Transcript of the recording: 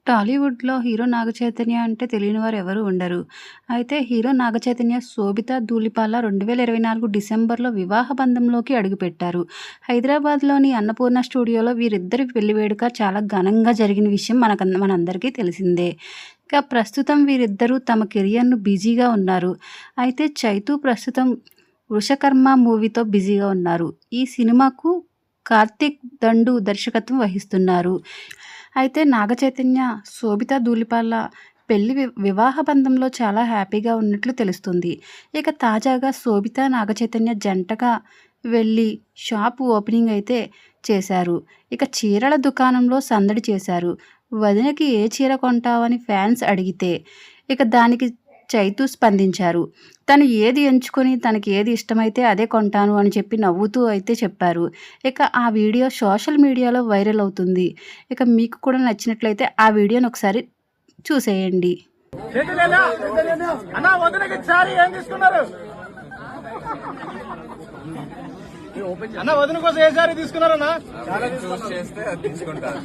టాలీవుడ్‌లో హీరో నాగచైతన్య అంటే తెలియని వారు ఎవరు ఉండరు. అయితే హీరో నాగచైతన్య, శోభిత ధూళిపాల 2024 డిసెంబర్‌లో వివాహ బంధంలోకి అడుగుపెట్టారు. హైదరాబాద్‌లోని అన్నపూర్ణ స్టూడియోలో వీరిద్దరి పెళ్లి వేడుక చాలా ఘనంగా జరిగిన విషయం మనందరికీ తెలిసిందే. ఇక ప్రస్తుతం వీరిద్దరూ తమ కెరియర్‌ను బిజీగా ఉన్నారు. అయితే చైతూ ప్రస్తుతం 'వృషకర్మ' మూవీతో బిజీగా ఉన్నారు. ఈ సినిమాకు కార్తీక్ దండు దర్శకత్వం వహిస్తున్నారు. అయితే నాగచైతన్య, శోభిత ధూళిపాల పెళ్లి వివాహ బంధంలో చాలా హ్యాపీగా ఉన్నట్లు తెలుస్తుంది. ఇక తాజాగా శోభిత, నాగచైతన్య జంటగా వెళ్ళి షాప్ ఓపెనింగ్ అయితే చేశారు. ఇక చీరల దుకాణంలో సందడి చేశారు. వదినకి ఏ చీర కొంటావని ఫ్యాన్స్ అడిగితే ఇక దానికి చైతూ స్పందించారు. తను ఏది ఎంచుకొని తనకి ఏది ఇష్టమైతే అదే కొంటాను అని చెప్పి నవ్వుతూ అయితే చెప్పారు. ఇక ఆ వీడియో సోషల్ మీడియాలో వైరల్ అవుతుంది. ఇక మీకు కూడా నచ్చినట్లయితే ఆ వీడియోని ఒకసారి చూసేయండి. అన్న వదిన కోసం ఏ సారీ తీసుకున్నారన్నా? చూస్ చేస్తే అది తీసుకుంటారు.